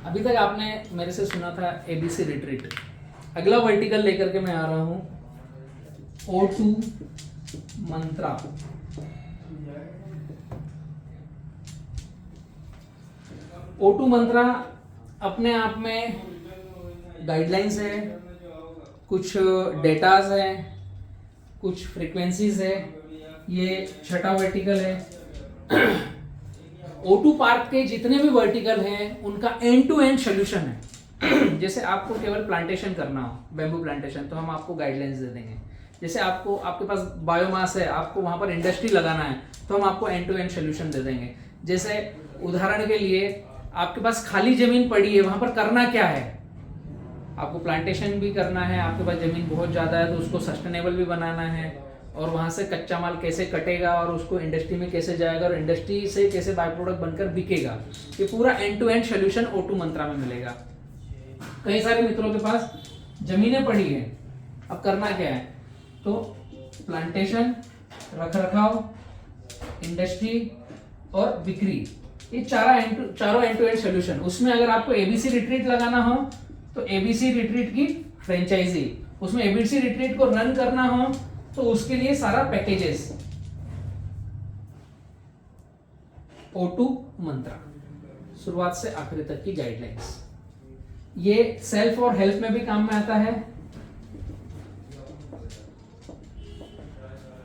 अभी तक आपने मेरे से सुना था एबीसी रिट्रीट। अगला वर्टिकल लेकर के मैं आ रहा हूं O2 मंत्रा। O2 मंत्रा अपने आप में गाइडलाइंस है, कुछ डेटाज है, कुछ फ्रीक्वेंसीज है। ये छठा वर्टिकल है। O2 पार्क के जितने भी वर्टिकल हैं उनका एंड टू एंड सोल्यूशन है। जैसे आपको केवल प्लांटेशन करना हो, बैम्बू प्लांटेशन, तो हम आपको गाइडलाइंस दे देंगे। जैसे आपको आपके पास बायोमास है, आपको वहां पर इंडस्ट्री लगाना है, तो हम आपको एंड टू एंड सोल्यूशन दे देंगे। जैसे उदाहरण के लिए आपके पास खाली जमीन पड़ी है, वहां पर करना क्या है, आपको प्लांटेशन भी करना है, आपके पास जमीन बहुत ज्यादा है तो उसको सस्टेनेबल भी बनाना है, और वहां से कच्चा माल कैसे कटेगा और उसको इंडस्ट्री में कैसे जाएगा और इंडस्ट्री से कैसे बाय प्रोडक्ट बनकर बिकेगा, ये पूरा end to end solution O2 Mantra में मिलेगा। कई सारे मित्रों के पास जमीनें पड़ी है, अब करना क्या है, तो प्लांटेशन, रखरखाव, इंडस्ट्री और बिक्री, ये चारों एंड टू एंड सोल्यूशन। उसमें अगर आपको एबीसी रिट्रीट लगाना हो तो एबीसी रिट्रीट की फ्रेंचाइजी, उसमें एबीसी रिट्रीट को रन करना हो तो उसके लिए सारा पैकेजेस। O2 मंत्रा, शुरुआत से आखिरी तक की गाइडलाइंस। ये सेल्फ और हेल्थ में भी काम में आता है।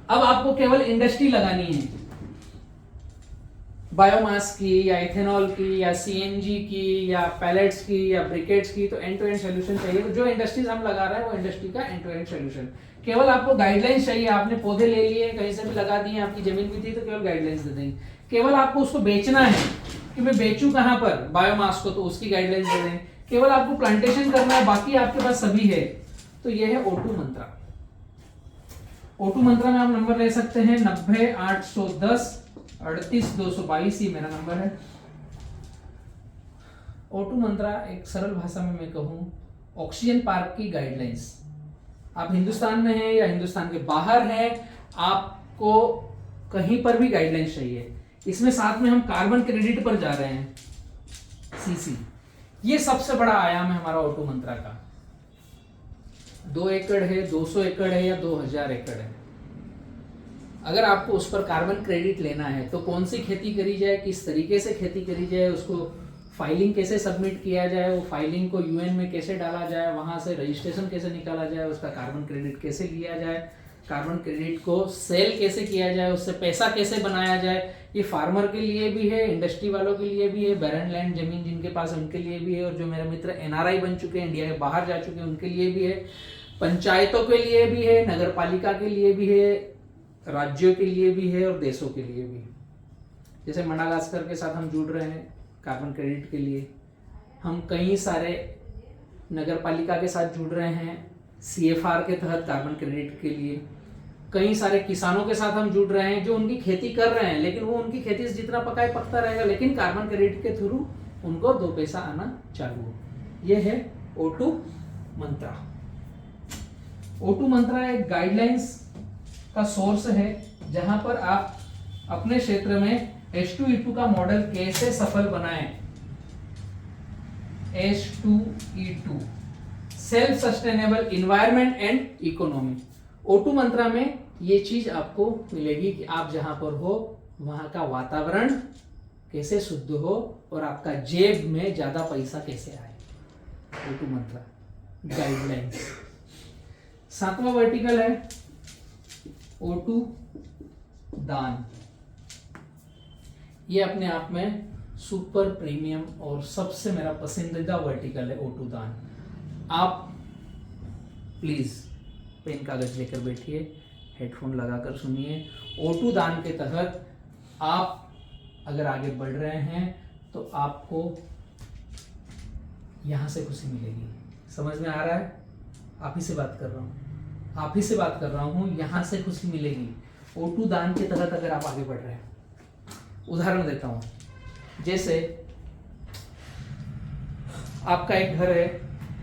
अब आपको केवल इंडस्ट्री लगानी है, बायोमास की या इथेनॉल की या सीएनजी की या पैलेट्स की या ब्रिकेट्स की, तो एंड टू एंड सोल्यूशन चाहिए। तो जो इंडस्ट्रीज हम लगा रहे हैं वो इंडस्ट्री का एंड टू एंड सोल्यूशन। केवल आपको गाइडलाइंस चाहिए, आपने पौधे ले लिए, कहीं से भी लगा दिए, आपकी जमीन भी थी, तो केवल गाइडलाइंस दे देंगे। केवल आपको उसको बेचना है कि मैं बेचूं कहां पर, बायोमास को, तो उसकी गाइडलाइंस दे देंगे। केवल आपको प्लांटेशन करना है, बाकी आपके पास सभी है, तो यह है O2 मंत्रा। O2 मंत्रा में आप नंबर ले सकते हैं 90-810 38-222, ये मेरा नंबर है। O2 मंत्रा एक सरल भाषा में मैं कहूं, ऑक्सीजन पार्क की गाइडलाइंस। आप हिंदुस्तान में हैं या हिंदुस्तान के बाहर हैं, आपको कहीं पर भी गाइडलाइंस चाहिए। इसमें साथ में हम कार्बन क्रेडिट पर जा रहे हैं, सीसी। ये सबसे बड़ा आयाम है हमारा O2 मंत्रा का। 2 एकड़ है, 200 एकड़ है या 2000 एकड़ है, अगर आपको उस पर कार्बन क्रेडिट लेना है तो कौन सी खेती करी जाए, किस तरीके से खेती करी जाए, उसको फाइलिंग कैसे सबमिट किया जाए, वो फाइलिंग को यूएन में कैसे डाला जाए, वहां से रजिस्ट्रेशन कैसे निकाला जाए, उसका कार्बन क्रेडिट कैसे लिया जाए, कार्बन क्रेडिट को सेल कैसे किया जाए, उससे पैसा कैसे बनाया जाए, ये फार्मर के लिए भी है, इंडस्ट्री वालों के लिए भी है, बैरन लैंड जमीन जिनके पास उनके लिए भी है, और जो मेरे मित्र एनआरआई बन चुके हैं, इंडिया के बाहर जा चुके हैं, उनके लिए भी है, पंचायतों के लिए भी है, नगर पालिका के लिए भी है, राज्यों के लिए भी है और देशों के लिए भी। जैसे मडागास्कर के साथ हम जुड़ रहे हैं कार्बन क्रेडिट के लिए, हम कई सारे नगर पालिका के साथ जुड़ रहे हैं CFR के तहत कार्बन क्रेडिट के लिए, कई सारे किसानों के साथ हम जुड़ रहे हैं जो उनकी खेती कर रहे हैं, लेकिन वो उनकी खेती से जितना पकाए पकता रहेगा, लेकिन कार्बन क्रेडिट के थ्रू उनको 2 पैसा आना चालू हो। ये है O2 मंत्रा। O2 मंत्रा एक गाइडलाइंस का सोर्स है जहां पर आप अपने क्षेत्र में H2E2 का मॉडल कैसे सफल बनाएं। H2E2, self sustainable environment and economy. O2 Mantra में ये चीज आपको मिलेगी कि आप जहां पर हो वहां का वातावरण कैसे शुद्ध हो और आपका जेब में ज्यादा पैसा कैसे आए। O2 मंत्रा गाइडलाइंस। 7वां वर्टिकल है O2 दान। ये अपने आप में सुपर प्रीमियम और सबसे मेरा पसंदीदा वर्टिकल है O2 दान। आप प्लीज पेन कागज लेकर बैठिए, हेडफोन लगाकर सुनिए। O2 दान के तहत आप अगर आगे बढ़ रहे हैं तो आपको यहां से खुशी मिलेगी। समझ में आ रहा है? आप ही से बात कर रहा हूं, आप ही से बात कर रहा हूं, यहां से खुशी मिलेगी O2 दान के तहत अगर आप आगे बढ़ रहे हैं। उदाहरण देता हूं, जैसे आपका एक घर है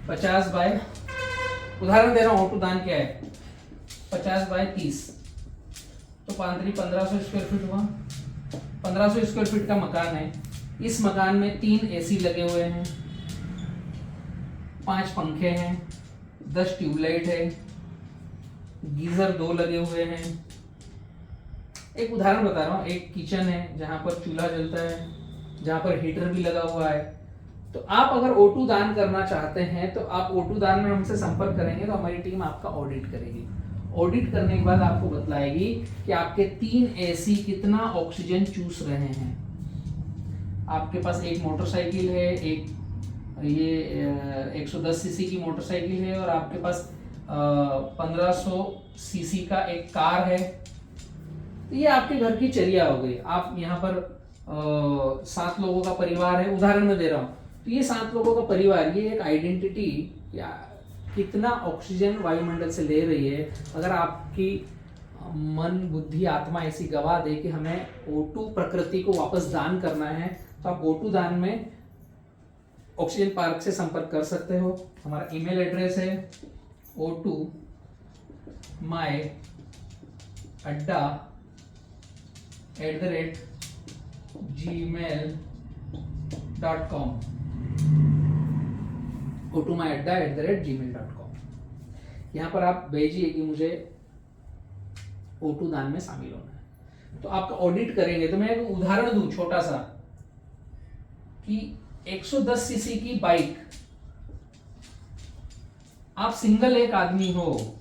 50 बाय, उदाहरण दे रहा हूं, O2 दान क्या है, 50 बाय 30, तो 1500 स्क्वायर फीट हुआ। 1500 स्क्वायर फीट का मकान है, इस मकान में 3 AC लगे हुए हैं, 5 पंखे हैं, 10 ट्यूबलाइट है, गीजर 2 लगे हुए हैं। एक उदाहरण बता रहा हूँ, एक किचन है जहाँ पर चूल्हा जलता है, जहाँ पर हीटर भी लगा हुआ है। तो आप अगर O2 दान करना चाहते हैं तो आप O2 दान में हमसे संपर्क करेंगे तो हमारी टीम आपका ऑडिट करेगी। ऑडिट करने के बाद आपको बतलाएगी कि आपके 3 AC कितना ऑक्सीजन चूस रहे हैं। आपके पास एक मोटरसाइकिल है, एक ये 110 सीसी की मोटरसाइकिल है और आपके पास 1500 सीसी का एक कार है। तो ये आपके घर की चर्या हो गई। आप यहाँ पर 7 लोगों का परिवार है, उदाहरण में दे रहा हूँ। तो ये 7 लोगों का परिवार, ये एक आइडेंटिटी या कितना ऑक्सीजन वायुमंडल से ले रही है। अगर आपकी मन बुद्धि आत्मा ऐसी गवाह दे कि हमें O2 प्रकृति को वापस दान करना है, तो आप O2 दान में ऑक्सीजन पार्क से संपर्क कर सकते हो। हमारा ईमेल एड्रेस है o2myadda@gmail.com o2myadda@gmail.com। यहाँ पर आप भेजिए कि मुझे O2 दान में शामिल होना है, तो आपका ऑडिट करेंगे। तो मैं एक उदाहरण दूं छोटा सा कि 110 सीसी की बाइक, आप सिंगल एक आदमी हो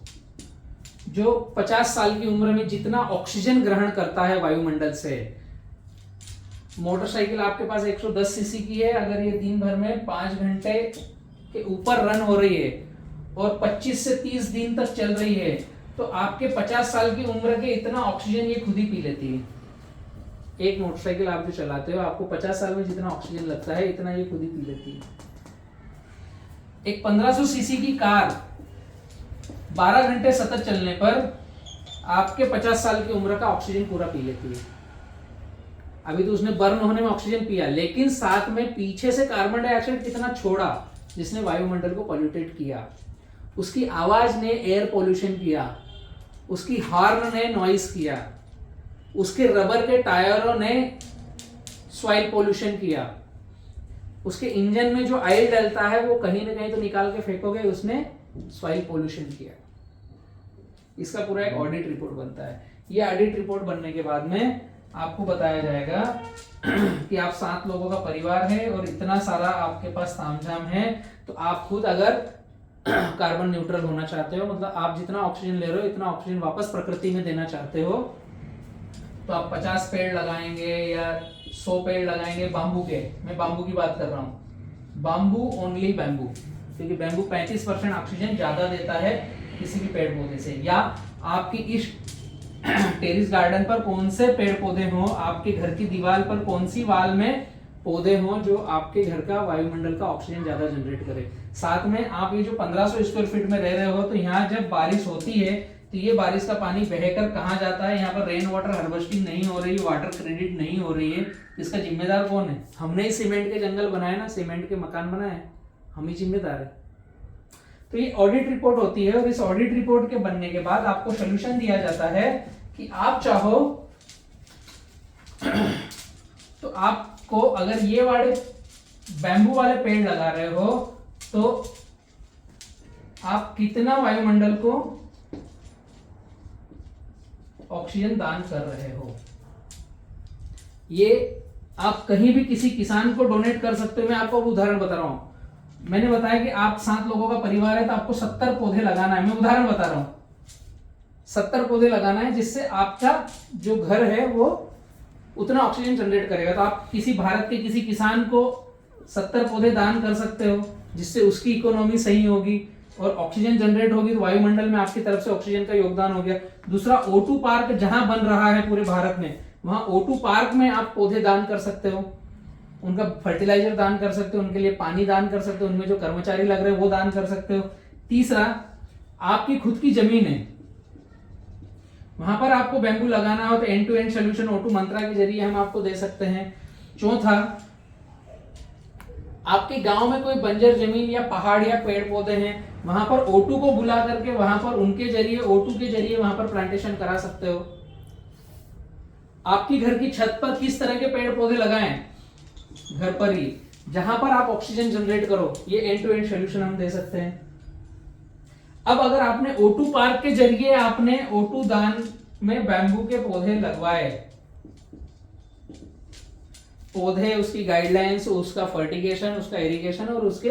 जो 50 साल की उम्र में जितना ऑक्सीजन ग्रहण करता है वायुमंडल से। मोटरसाइकिल आपके पास 110 सीसी की है, अगर ये दिन भर में 5 घंटे के ऊपर रन हो रही है और 25 से 30 दिन तक चल रही है, तो आपके 50 साल की उम्र के इतना ऑक्सीजन ये खुद ही पी लेती है। एक मोटरसाइकिल आप जो चलाते हो, आपको 50 साल में जितना ऑक्सीजन लगता है इतना ये खुद ही पी लेती है। एक 1500 सीसी की कार 12 घंटे सतत चलने पर आपके 50 साल की उम्र का ऑक्सीजन पूरा पी लेती है। अभी तो उसने बर्न होने में ऑक्सीजन पिया, लेकिन साथ में पीछे से कार्बन डाइऑक्साइड कितना छोड़ा जिसने वायुमंडल को पॉल्यूटेट किया। उसकी आवाज ने एयर पोल्यूशन किया, उसकी हॉर्न ने नॉइस किया, उसके रबर के टायरों ने सॉइल पोल्यूशन किया, उसके इंजन में जो ऑयल डलता है वो कहीं ना कहीं तो निकाल के फेंकोगे, उसने सॉइल पोल्यूशन किया। इसका पूरा एक ऑडिट रिपोर्ट बनता है। ये ऑडिट रिपोर्ट बनने के बाद में आपको बताया जाएगा कि आप 7 लोगों का परिवार है और इतना सारा आपके पास तामझाम है, तो आप खुद अगर कार्बन न्यूट्रल होना चाहते हो, मतलब आप जितना ऑक्सीजन ले रहे हो इतना ऑक्सीजन वापस प्रकृति में देना चाहते हो, तो आप 50 पेड़ लगाएंगे या 100 पेड़ लगाएंगे बांबू के। मैं बांबू की बात कर रहा हूँ, बांबू ओनली बैम्बू, क्योंकि बैम्बू 35% ऑक्सीजन ज्यादा देता है किसी भी पेड़ पौधे से। या आपकी इस टेरिस गार्डन पर कौन से पेड़ पौधे हो, आपके घर की दीवार पर कौन सी वाल में पौधे हो जो आपके घर का वायुमंडल का ऑक्सीजन ज्यादा जनरेट करे। साथ में आप ये जो 1500 स्क्वायर फीट में रह रहे हो, तो यहाँ जब बारिश होती है तो ये बारिश का पानी बहकर कहाँ जाता है? यहाँ पर रेन वाटर हार्वेस्टिंग नहीं हो रही, वाटर क्रेडिट नहीं हो रही है। इसका जिम्मेदार कौन है? हमने ही सीमेंट के जंगल बनाए ना, सीमेंट के मकान बनाए, हम ही जिम्मेदार है। तो ये ऑडिट रिपोर्ट होती है और इस ऑडिट रिपोर्ट के बनने के बाद आपको सोल्यूशन दिया जाता है कि आप चाहो तो आपको अगर ये वाले बैम्बू वाले पेड़ लगा रहे हो तो आप कितना वायुमंडल को ऑक्सीजन दान कर रहे हो। ये आप कहीं भी किसी किसान को डोनेट कर सकते हो। मैं आपको उदाहरण बता रहा हूं, मैंने बताया कि आप 7 लोगों का परिवार है तो आपको 70 पौधे लगाना है। मैं उदाहरण बता रहा हूं, 70 पौधे लगाना है जिससे आपका जो घर है वो उतना ऑक्सीजन जनरेट करेगा। तो आप किसी भारत के किसी किसान को 70 पौधे दान कर सकते हो, जिससे उसकी इकोनॉमी सही होगी और ऑक्सीजन जनरेट होगी, तो वायुमंडल में आपकी तरफ से ऑक्सीजन का योगदान हो गया। दूसरा, O2 पार्क जहां बन रहा है पूरे भारत में, वहां O2 पार्क में आप पौधे दान कर सकते हो, उनका फर्टिलाइजर दान कर सकते हो, उनके लिए पानी दान कर सकते हो, उनमें जो कर्मचारी लग रहे हैं वो दान कर सकते हो। तीसरा, आपकी खुद की जमीन है, वहां पर आपको बैम्बू लगाना हो तो end to end solution O2 Mantra के जरिए हम आपको दे सकते हैं। चौथा, आपके गांव में कोई बंजर जमीन या पहाड़ या पेड़ पौधे हैं, वहां पर O2 को बुला करके वहां पर उनके जरिए O2 के जरिए वहां पर प्लांटेशन करा सकते हो। आपकी घर की छत पर किस तरह के पेड़ पौधे लगाएं घर पर ही, जहां पर आप ऑक्सीजन जनरेट करो, ये एंड टू एंड सोल्यूशन हम दे सकते हैं। अब अगर आपने O2 पार्क के जरिए आपने O2 दान में बैम्बू के पौधे लगवाए, पौधे, उसकी गाइडलाइंस, उसका फर्टिगेशन, उसका इरिगेशन और उसके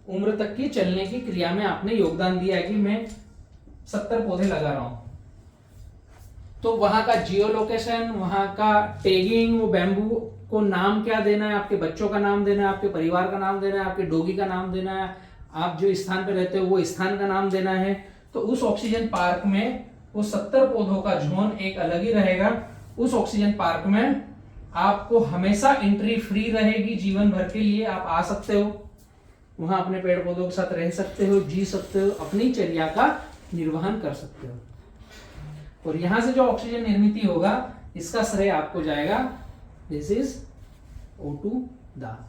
उम्र तक की चलने की क्रिया में आपने योगदान दिया है कि मैं 70 पौधे लगा रहा हूं, तो वहां का जियो लोकेशन, वहां का टैगिंग, वो बैम्बू को नाम क्या देना है, आपके बच्चों का नाम देना है, आपके परिवार का नाम देना है, आपके डॉगी का नाम देना है, आप जो स्थान पे रहते हो वो स्थान का नाम देना है, तो उस ऑक्सीजन पार्क में वो 70 पौधों का जोन एक अलग ही रहेगा। उस ऑक्सीजन पार्क में आपको हमेशा एंट्री फ्री रहेगी, जीवन भर के लिए आप आ सकते हो, वहां अपने पेड़ पौधों के साथ रह सकते हो, जी सकते हो, अपनी चर्या का निर्वहन कर सकते हो। और यहां से जो ऑक्सीजन निर्मित होगा इसका श्रेय आपको जाएगा, दिस इज O2 दान।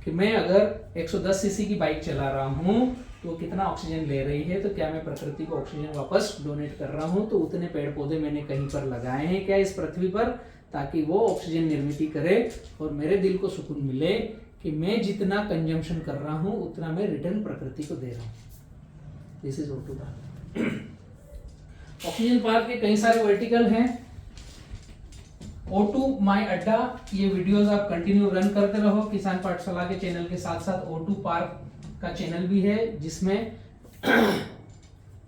कि मैं अगर 110 सीसी की बाइक चला रहा हूं तो कितना ऑक्सीजन ले रही है, तो क्या मैं प्रकृति को ऑक्सीजन वापस डोनेट कर रहा हूं, तो उतने पेड़ पौधे मैंने कहीं पर लगाए हैं क्या इस पृथ्वी पर, ताकि वो ऑक्सीजन निर्मित करे और मेरे दिल को सुकून मिले कि मैं जितना कंजम्पशन कर रहा हूं उतना मैं रिटर्न प्रकृति को दे रहा हूं। दिस इज O2 दान। ऑक्सीजन पार्क के कई सारे वर्टिकल हैं। O2 माई अड्डा, ये वीडियोस आप कंटिन्यू रन करते रहो। किसान पाठशाला के चैनल के साथ साथ O2 पार्क का चैनल भी है, जिसमें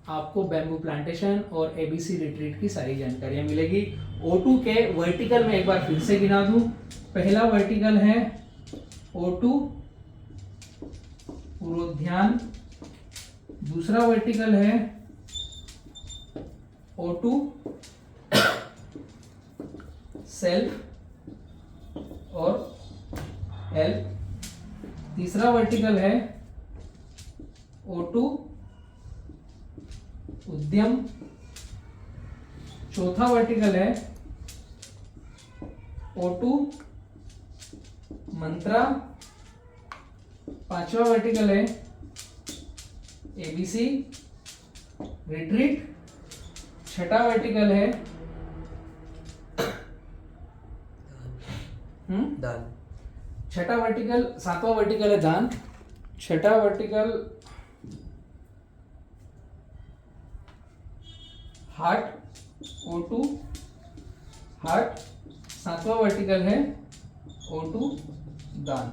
आपको बैम्बू प्लांटेशन और ABC रिट्रीट की सारी जानकारियां मिलेगी। O2 के वर्टिकल में एक बार फिर से गिना दूं। पहला वर्टिकल है O2 पूर्वोद्यान, दूसरा वर्टिकल है O2 सेल्फ और हेल्प, तीसरा वर्टिकल है O2 उद्यम, चौथा वर्टिकल है O2 मंत्रा, पांचवा वर्टिकल है ABC रिट्रीट, छठा वर्टिकल है दान, छठा वर्टिकल, सातवां वर्टिकल है दान, छठा वर्टिकल हार्ट, O2 हार्ट, सातवां वर्टिकल है O2 दान।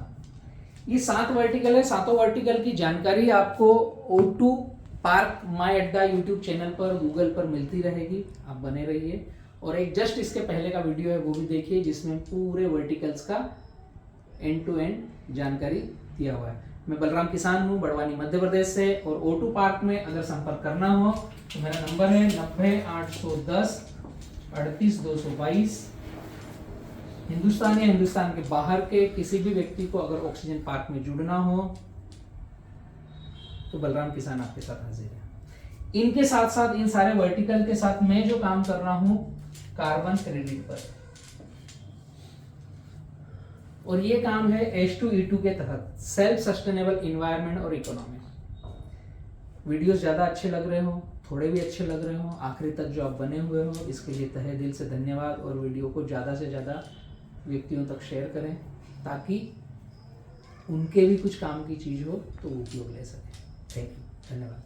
ये 7 वर्टिकल है। सातों वर्टिकल की जानकारी आपको O2 पार्क माई अड्डा यूट्यूब चैनल पर, गूगल पर मिलती रहेगी, आप बने रहिए। और एक जस्ट इसके पहले का वीडियो है वो भी देखिए, जिसमें पूरे वर्टिकल्स का एंड टू एंड जानकारी दिया हुआ है। मैं बलराम किसान हूँ, बड़वानी मध्य प्रदेश से। और O2 पार्क में अगर संपर्क करना हो तो मेरा नंबर है 90 810 38 222। हिंदुस्तान या हिंदुस्तान के बाहर के किसी भी व्यक्ति को अगर ऑक्सीजन पार्क में जुड़ना हो तो बलराम किसान आपके साथ हाजिर है। इनके साथ साथ, इन सारे वर्टिकल के साथ मैं जो काम कर रहा हूं कार्बन क्रेडिट पर, और ये काम है H2E2 के तहत, सेल्फ सस्टेनेबल इन्वायरमेंट और इकोनॉमी। वीडियोस ज्यादा अच्छे लग रहे हो, थोड़े भी अच्छे लग रहे हो, आखिरी तक जो आप बने हुए हो, इसके लिए तहे दिल से धन्यवाद। और वीडियो को ज्यादा से ज्यादा व्यक्तियों तक शेयर करें, ताकि उनके भी कुछ काम की चीज हो तो वो उपयोग ले सके। थैंक यू, धन्यवाद।